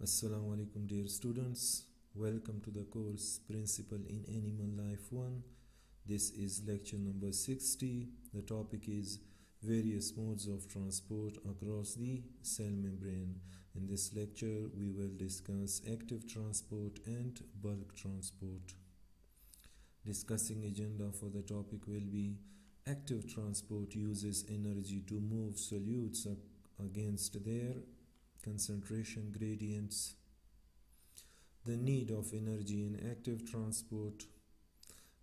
Assalamu alaikum dear students, welcome to the course Principle in Animal Life 1. This is lecture number 60. The topic is various modes of transport across the cell membrane. In this lecture we will discuss active transport and bulk transport. Discussing agenda for the topic will be active transport uses energy to move solutes against their concentration gradients. The need of energy in active transport.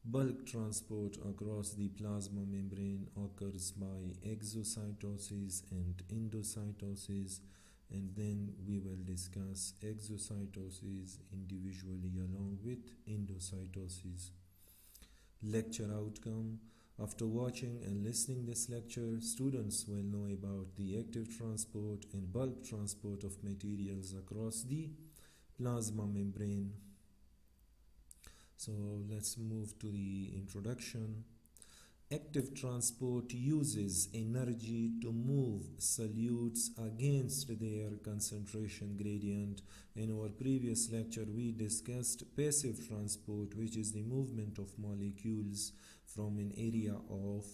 Bulk transport across the plasma membrane occurs by exocytosis and endocytosis, and then we will discuss exocytosis individually along with endocytosis. Lecture outcome. After watching and listening this lecture, students will know about the active transport and bulk transport of materials across the plasma membrane. So let's move to the introduction. Active transport uses energy to move solutes against their concentration gradient. In our previous lecture, we discussed passive transport, which is the movement of molecules from an area of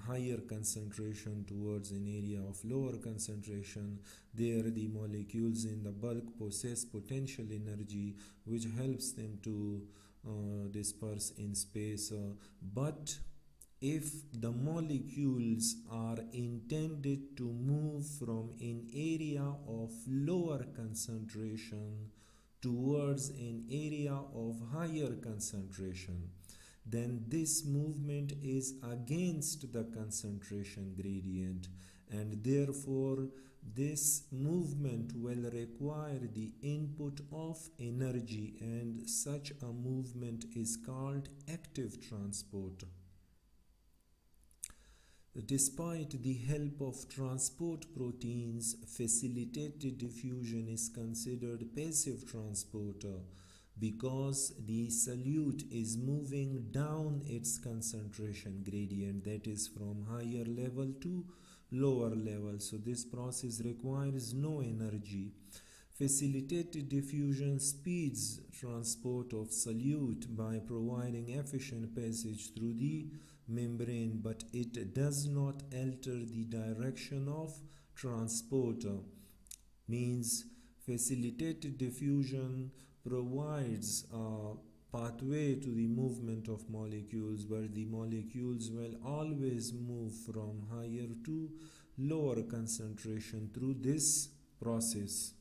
higher concentration towards an area of lower concentration. There the molecules in the bulk possess potential energy which helps them to disperse in space, but if the molecules are intended to move from an area of lower concentration towards an area of higher concentration, then this movement is against the concentration gradient, and therefore this movement will require the input of energy, and such a movement is called active transport. Despite the help of transport proteins, facilitated diffusion is considered passive transport because the solute is moving down its concentration gradient, that is from higher level to lower level. So this process requires no energy. Facilitated diffusion speeds transport of solute by providing efficient passage through the membrane, but it does not alter the direction of transport. Means facilitated diffusion provides a pathway to the movement of molecules, but the molecules will always move from higher to lower concentration through this process.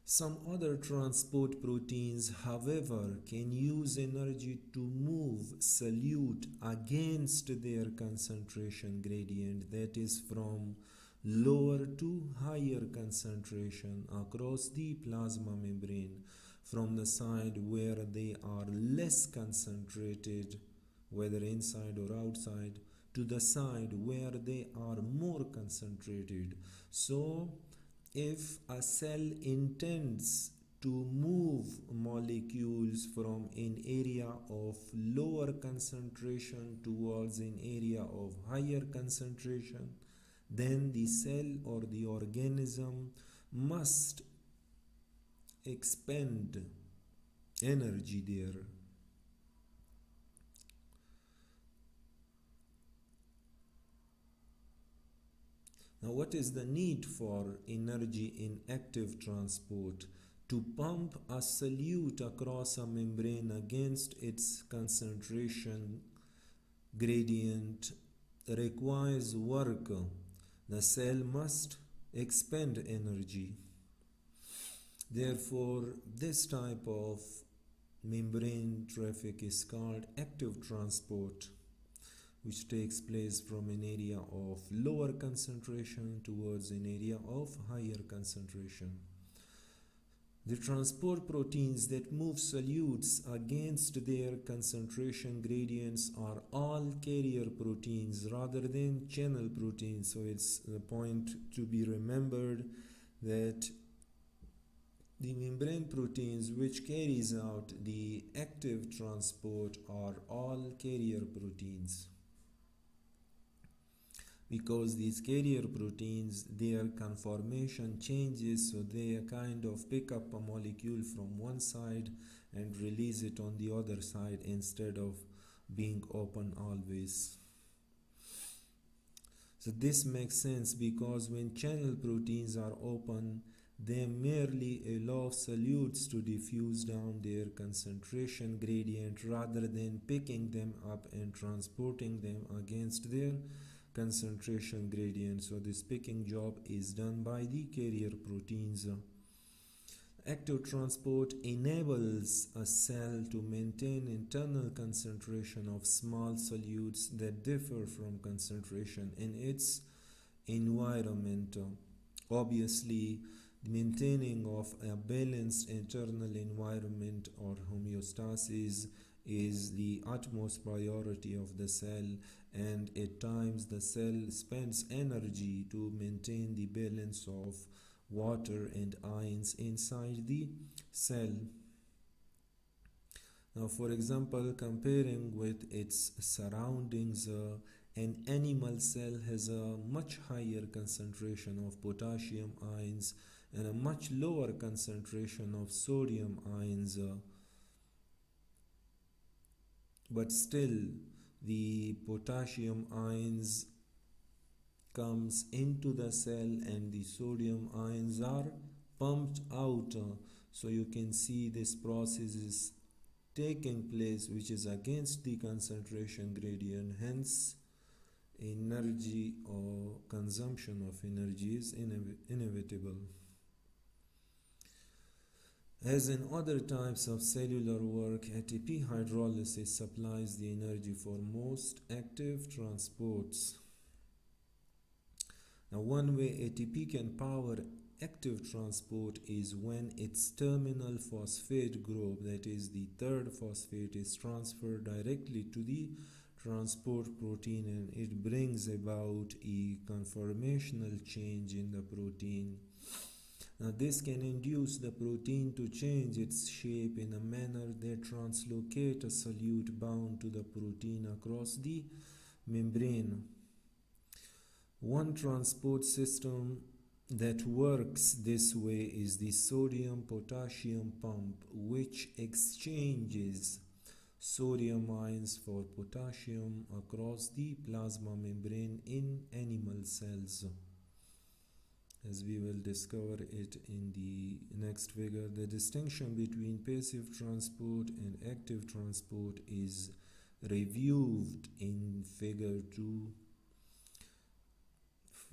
Some other transport proteins, however, can use energy to move solute against their concentration gradient, that is from lower to higher concentration across the plasma membrane, from the side where they are less concentrated, whether inside or outside, to the side where they are more concentrated. So if a cell intends to move molecules from an area of lower concentration towards an area of higher concentration, then the cell or the organism must expend energy there. Now, what is the need for energy in active transport? To pump a solute across a membrane against its concentration gradient requires work. The cell must expend energy. Therefore, this type of membrane traffic is called active transport, which takes place from an area of lower concentration towards an area of higher concentration. The transport proteins that move solutes against their concentration gradients are all carrier proteins rather than channel proteins. So it's the point to be remembered that the membrane proteins which carries out the active transport are all carrier proteins. because these carrier proteins, their conformation changes, so they kind of pick up a molecule from one side and release it on the other side instead of being open always. So this makes sense because when channel proteins are open, they merely allow solutes to diffuse down their concentration gradient rather than picking them up and transporting them against their concentration gradient. So this picking job is done by the carrier proteins. Active transport enables a cell to maintain internal concentration of small solutes that differ from concentration in its environment. Obviously, maintaining of a balanced internal environment or homeostasis is the utmost priority of the cell, and at times the cell spends energy to maintain the balance of water and ions inside the cell. Now, for example, comparing with its surroundings, an animal cell has a much higher concentration of potassium ions and a much lower concentration of sodium ions, but still the potassium ions comes into the cell and the sodium ions are pumped out. So you can see this process is taking place which is against the concentration gradient, hence energy or consumption of energy is inevitable. As in other types of cellular work, ATP hydrolysis supplies the energy for most active transports. Now, one way ATP can power active transport is when its terminal phosphate group, that is the third phosphate, is transferred directly to the transport protein and it brings about a conformational change in the protein. Now, this can induce the protein to change its shape in a manner that translocates a solute bound to the protein across the membrane. One transport system that works this way is the sodium-potassium pump, which exchanges sodium ions for potassium across the plasma membrane in animal cells. As we will discover it in the next figure, the distinction between passive transport and active transport is reviewed in figure 2.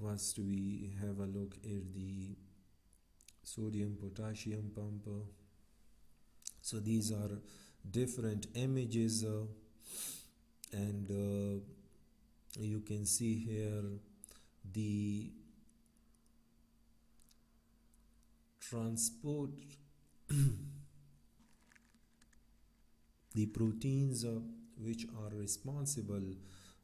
First, we have a look at the sodium-potassium pump. So these are different images, and you can see here the transport the proteins which are responsible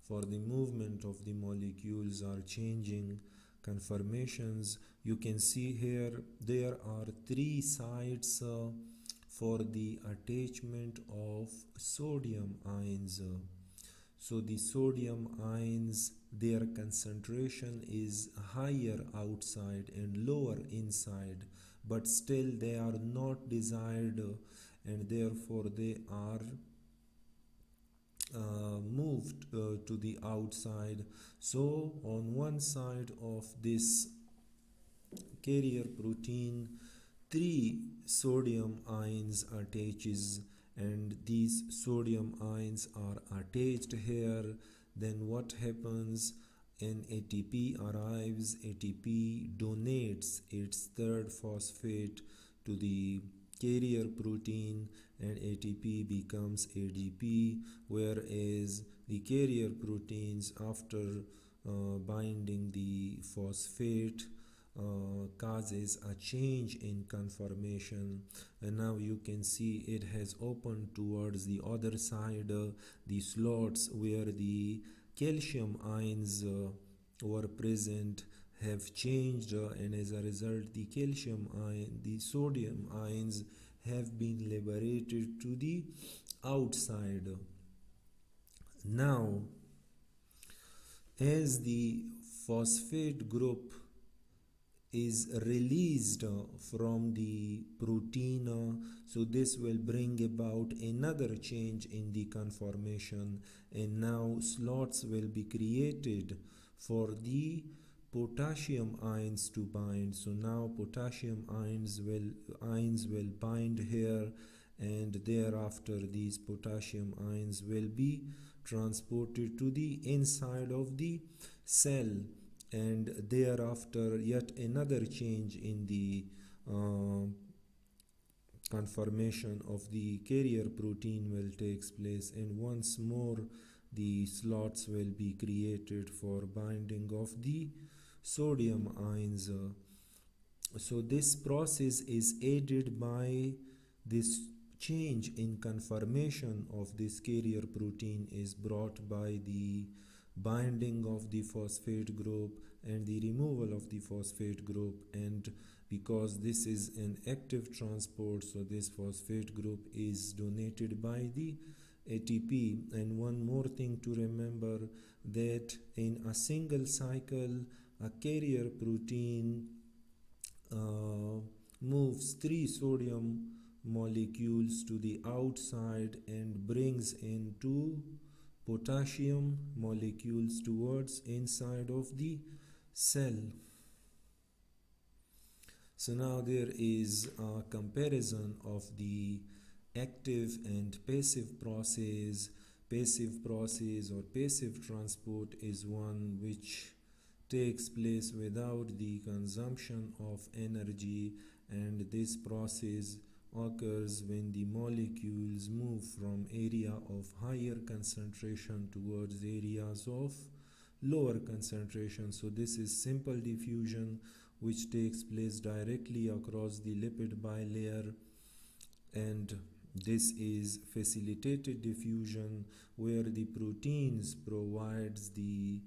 for the movement of the molecules are changing conformations. You can see here there are 3 sites for the attachment of sodium ions. So the sodium ions, their concentration is higher outside and lower inside, but still they are not desired and therefore they are moved to the outside. So on one side of this carrier protein, 3 sodium ions attaches, and these sodium ions are attached here. Then what happens? An ATP arrives, ATP donates its third phosphate to the carrier protein and ATP becomes ADP, whereas the carrier proteins after binding the phosphate causes a change in conformation, and now you can see it has opened towards the other side, the slots where the calcium ions were present have changed, and as a result the sodium ions have been liberated to the outside. Now, as the phosphate group is released from the protein, so this will bring about another change in the conformation, and now slots will be created for the potassium ions to bind. So now potassium ions will bind here, and thereafter these potassium ions will be transported to the inside of the cell, and thereafter yet another change in the conformation of the carrier protein will take place, and once more the slots will be created for binding of the sodium ions. So this process is aided by this change in conformation of this carrier protein is brought by the binding of the phosphate group and the removal of the phosphate group, and because this is an active transport, so this phosphate group is donated by the ATP. And one more thing to remember, that in a single cycle a carrier protein moves 3 sodium molecules to the outside and brings in 2 potassium molecules towards inside of the cell. So now there is a comparison of the active and passive process. Passive process or passive transport is one which takes place without the consumption of energy, and this process occurs when the molecules move from area of higher concentration towards areas of lower concentration. So this is simple diffusion which takes place directly across the lipid bilayer, and this is facilitated diffusion where the proteins provides the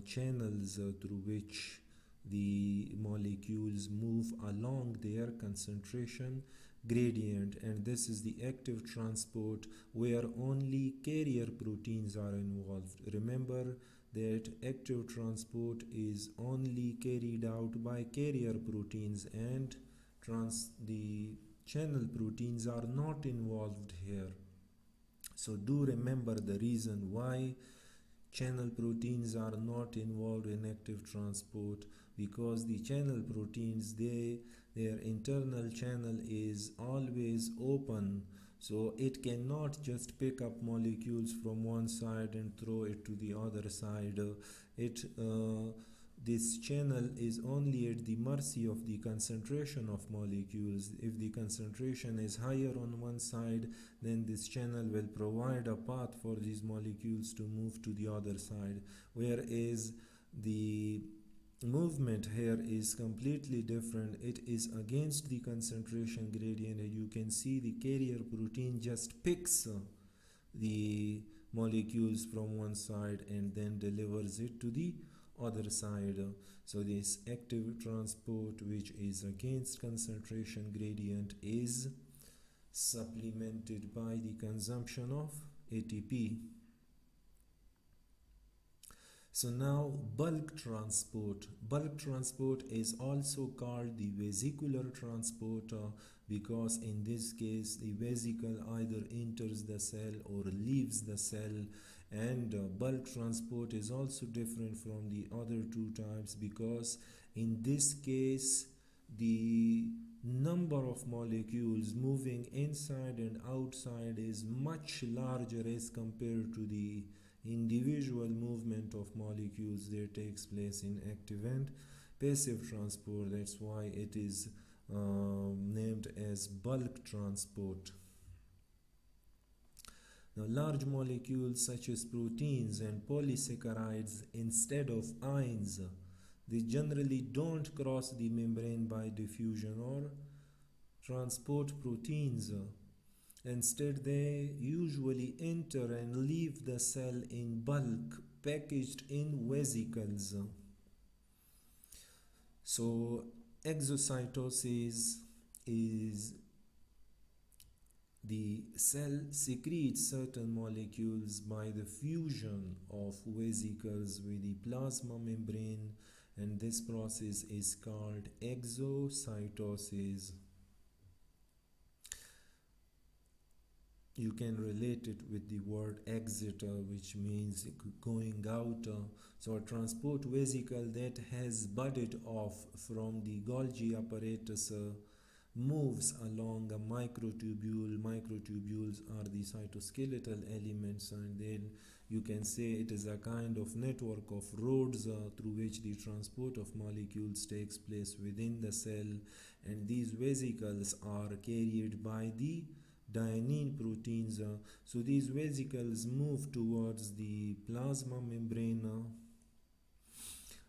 channels through which the molecules move along their concentration gradient, and this is the active transport where only carrier proteins are involved. Remember that active transport is only carried out by carrier proteins, and the channel proteins are not involved here. So do remember the reason why channel proteins are not involved in active transport, because the channel proteins, their internal channel is always open, so it cannot just pick up molecules from one side and throw it to the other side. This channel is only at the mercy of the concentration of molecules. If the concentration is higher on one side, then this channel will provide a path for these molecules to move to the other side, whereas the movement here is completely different. It is against the concentration gradient, and you can see the carrier protein just picks the molecules from one side and then delivers it to the other side. So this active transport, which is against concentration gradient, is supplemented by the consumption of ATP. So now bulk transport. Bulk transport is also called the vesicular transport because in this case the vesicle either enters the cell or leaves the cell, and bulk transport is also different from the other two types because in this case the number of molecules moving inside and outside is much larger as compared to the individual movement of molecules that takes place in active and passive transport. That's why it is named as bulk transport. Now, large molecules such as proteins and polysaccharides, instead of ions, they generally don't cross the membrane by diffusion or transport proteins. Instead, they usually enter and leave the cell in bulk, packaged in vesicles. So, exocytosis is The cell secretes certain molecules by the fusion of vesicles with the plasma membrane, and this process is called exocytosis. You can relate it with the word exeter, which means going out. So a transport vesicle that has budded off from the Golgi apparatus moves along a microtubule. Microtubules are the cytoskeletal elements, and then you can say it is a kind of network of roads through which the transport of molecules takes place within the cell, and these vesicles are carried by the dynein proteins. So these vesicles move towards the plasma membrane,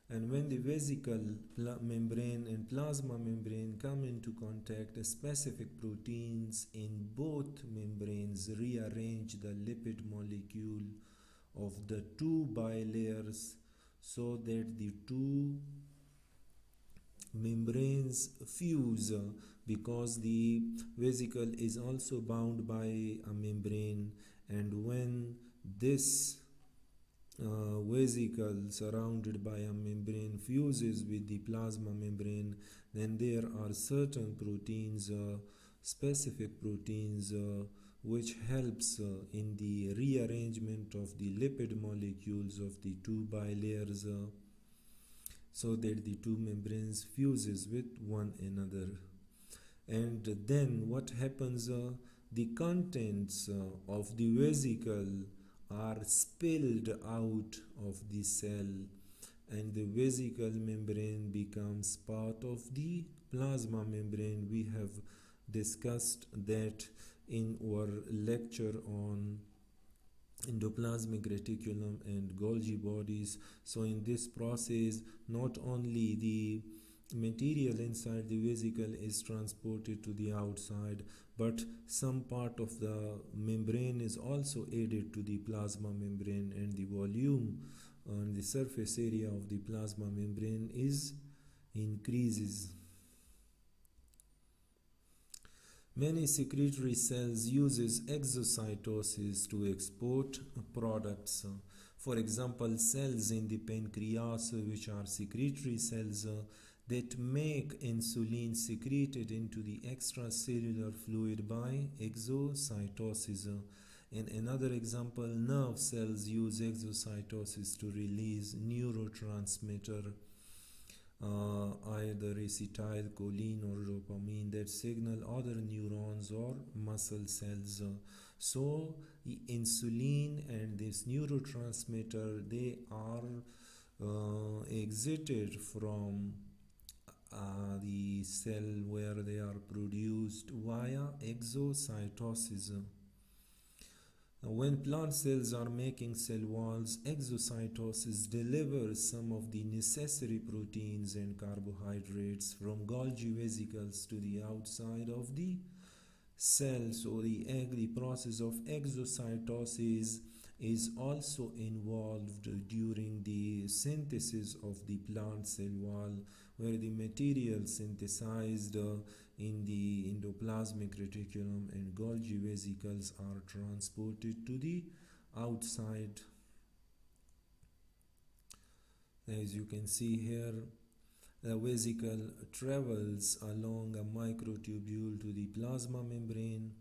and when the vesicle membrane and plasma membrane come into contact, specific proteins in both membranes rearrange the lipid molecule of the two bilayers so that the two membranes fuse, because the vesicle is also bound by a membrane, and when this vesicle surrounded by a membrane fuses with the plasma membrane, then there are certain proteins, specific proteins, which helps in the rearrangement of the lipid molecules of the two bilayers, so that the two membranes fuses with one another. And then what happens, the contents of the vesicle are spilled out of the cell, and the vesicle membrane becomes part of the plasma membrane. We have discussed that in our lecture on endoplasmic reticulum and Golgi bodies. So in this process, not only the material inside the vesicle is transported to the outside, but some part of the membrane is also added to the plasma membrane, and the volume on the surface area of the plasma membrane increases. Many secretory cells uses exocytosis to export products. For example, cells in the pancreas, which are secretory cells that make insulin secreted into the extracellular fluid by exocytosis. In another example, nerve cells use exocytosis to release neurotransmitter, either acetylcholine or dopamine, that signal other neurons or muscle cells. So the insulin and this neurotransmitter, they are exited from the cell where they are produced via exocytosis. When plant cells are making cell walls, exocytosis delivers some of the necessary proteins and carbohydrates from Golgi vesicles to the outside of the cell. So the process of exocytosis is also involved during the synthesis of the plant cell wall, where the material synthesized in the endoplasmic reticulum and Golgi vesicles are transported to the outside. As you can see here, the vesicle travels along a microtubule to the plasma membrane,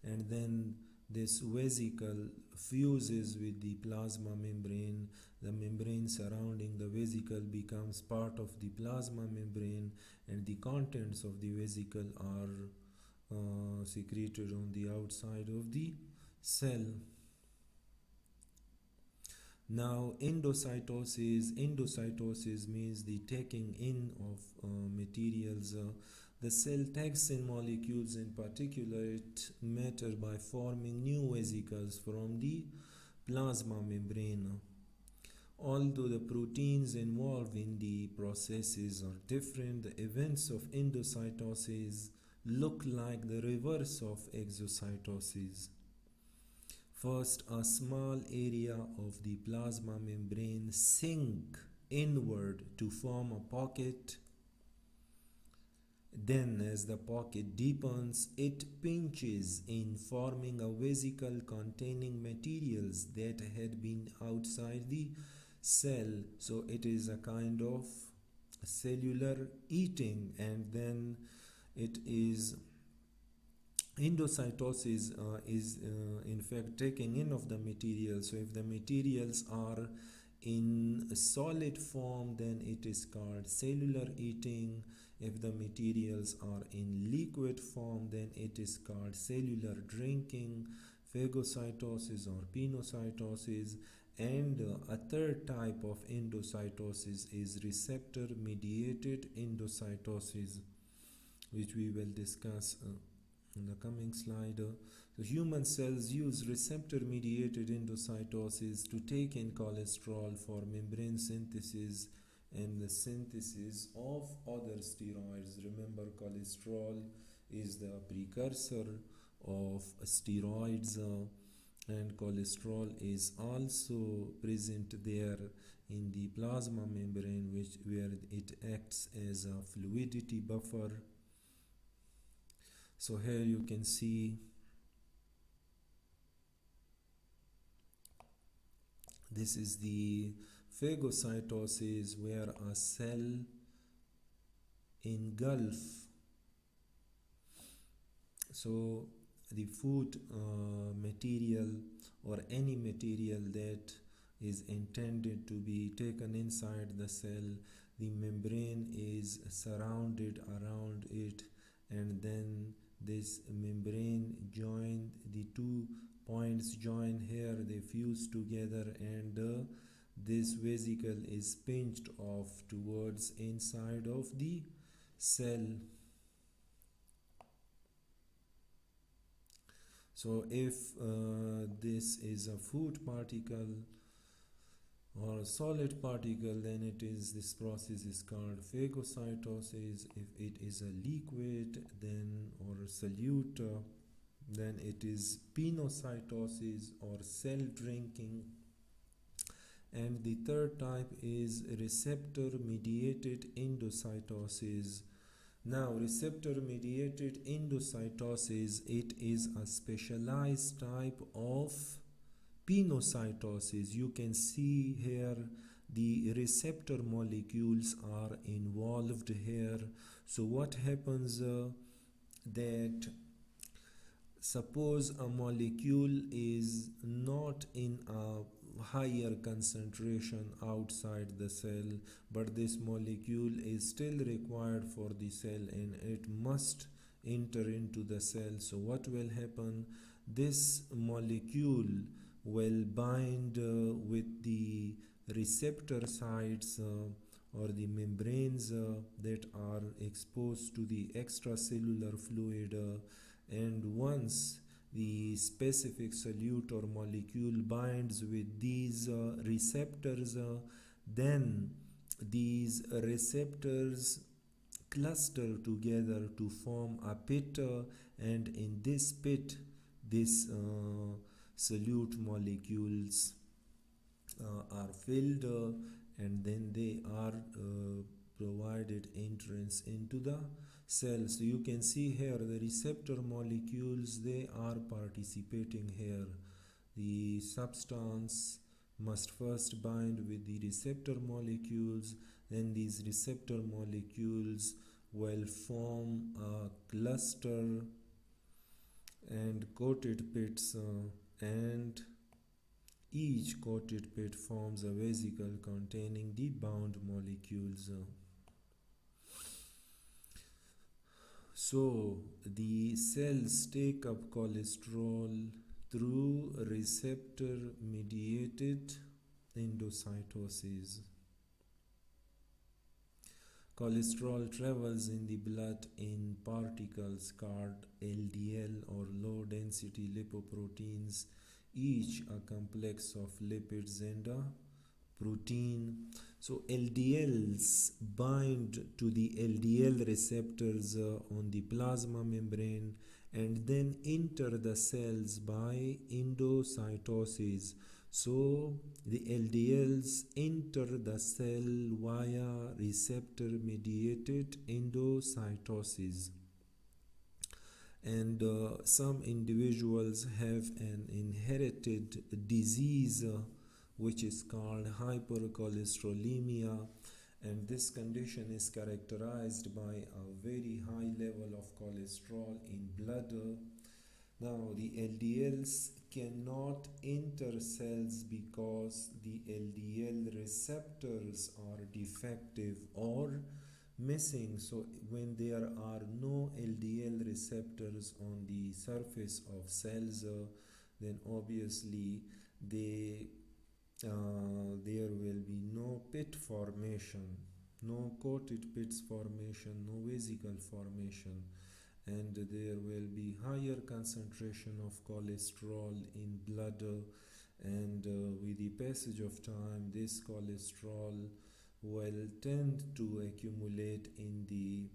and then this vesicle fuses with the plasma membrane. The membrane surrounding the vesicle becomes part of the plasma membrane, and the contents of the vesicle are secreted on the outside of the cell. Now, endocytosis means the taking in of materials. The cell takes in molecules in particulate matter by forming new vesicles from the plasma membrane. Although the proteins involved in the processes are different, the events of endocytosis look like the reverse of exocytosis. First, a small area of the plasma membrane sink inward to form a pocket Then, as the pocket deepens, it pinches in, forming a vesicle containing materials that had been outside the cell. So, it is a kind of cellular eating, and then it is endocytosis is in fact taking in of the materials. So if the materials are in a solid form, then it is called cellular eating. If the materials are in liquid form, then it is called cellular drinking, phagocytosis or pinocytosis. And a third type of endocytosis is receptor mediated endocytosis, which we will discuss in the coming slide. So human cells use receptor mediated endocytosis to take in cholesterol for membrane synthesis and the synthesis of other steroids. Remember, cholesterol is the precursor of steroids, and cholesterol is also present there in the plasma membrane, where it acts as a fluidity buffer. So here you can see this is the phagocytosis, where a cell engulf. So the food material or any material that is intended to be taken inside the cell, the membrane is surrounded around it, and then this membrane join, the two points join here, they fuse together, and this vesicle is pinched off towards inside of the cell. So if this is a food particle or a solid particle, then this process is called phagocytosis. If it is a liquid then or a solute, then it is pinocytosis or cell drinking. And the third type is receptor mediated endocytosis. Now, receptor mediated endocytosis, it is a specialized type of pinocytosis. You can see here the receptor molecules are involved here. So what happens that suppose a molecule is not in a higher concentration outside the cell, but this molecule is still required for the cell and it must enter into the cell. So what will happen? This molecule will bind with the receptor sites or the membranes that are exposed to the extracellular fluid, and once the specific solute or molecule binds with these receptors, then these receptors cluster together to form a pit, and in this pit this solute molecules are filled, and then they are provided entrance into the cell. So you can see here the receptor molecules, they are participating here. The substance must first bind with the receptor molecules, then these receptor molecules will form a cluster and coated pits, and each coated pit forms a vesicle containing the bound molecules. So the cells take up cholesterol through receptor mediated endocytosis. Cholesterol travels in the blood in particles called LDL or low density lipoproteins, each a complex of lipids and a protein. So LDLs bind to the LDL receptors on the plasma membrane and then enter the cells by endocytosis. So the LDLs enter the cell via receptor mediated endocytosis, and some individuals have an inherited disease which is called hypercholesterolemia, and this condition is characterized by a very high level of cholesterol in blood. Now the LDLs cannot enter cells because the LDL receptors are defective or missing. So when there are no LDL receptors on the surface of cells, then obviously there will be no pit formation, no coated pits formation, no vesicle formation, and there will be higher concentration of cholesterol in blood, and with the passage of time this cholesterol will tend to accumulate in the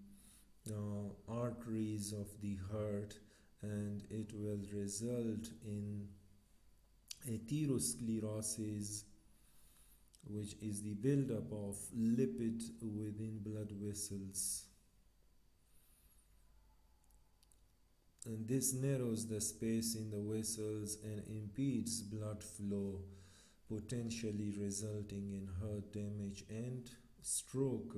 arteries of the heart, and it will result in atherosclerosis, which is the buildup of lipid within blood vessels. And this narrows the space in the vessels and impedes blood flow, potentially resulting in heart damage and stroke.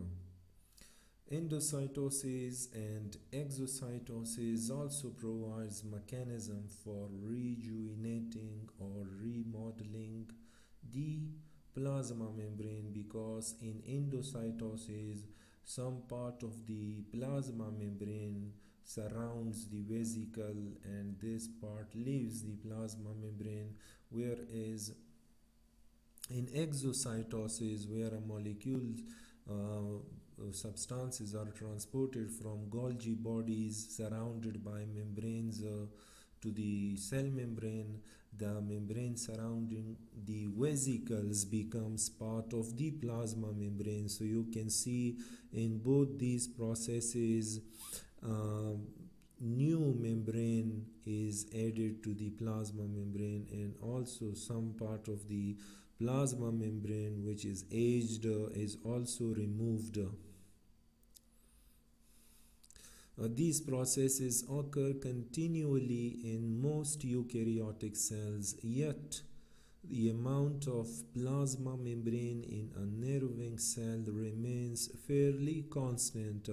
Endocytosis and exocytosis also provides mechanism for rejuvenating or remodeling the plasma membrane, because in endocytosis some part of the plasma membrane surrounds the vesicle and this part leaves the plasma membrane, whereas in exocytosis, where a molecule substances are transported from Golgi bodies surrounded by membranes to the cell membrane, the membrane surrounding the vesicles becomes part of the plasma membrane. So you can see in both these processes new membrane is added to the plasma membrane, and also some part of the plasma membrane which is aged is also removed. These processes occur continually in most eukaryotic cells, yet the amount of plasma membrane in a nerving cell remains fairly constant.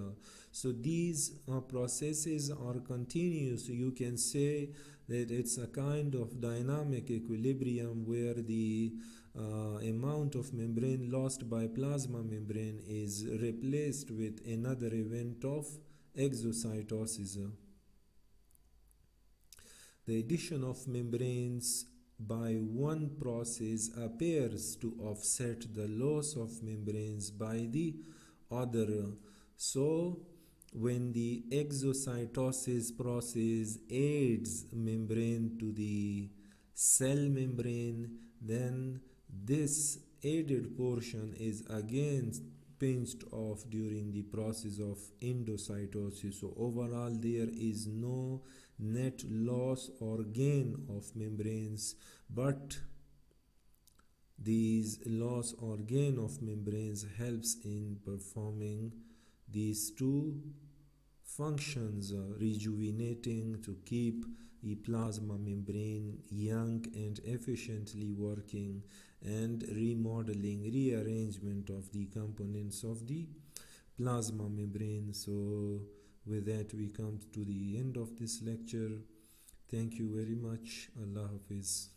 So these processes are continuous. You can say that it's a kind of dynamic equilibrium where the amount of membrane lost by plasma membrane is replaced with another event of exocytosis. The addition of membranes by one process appears to offset the loss of membranes by the other. So when the exocytosis process adds membrane to the cell membrane, then this added portion is again pinched off during the process of endocytosis. So overall there is no net loss or gain of membranes, but these loss or gain of membranes helps in performing these two functions, rejuvenating to keep the plasma membrane young and efficiently working, and remodeling, rearrangement of the components of the plasma membrane. So with that we come to the end of this lecture. Thank you very much. Allah Hafiz.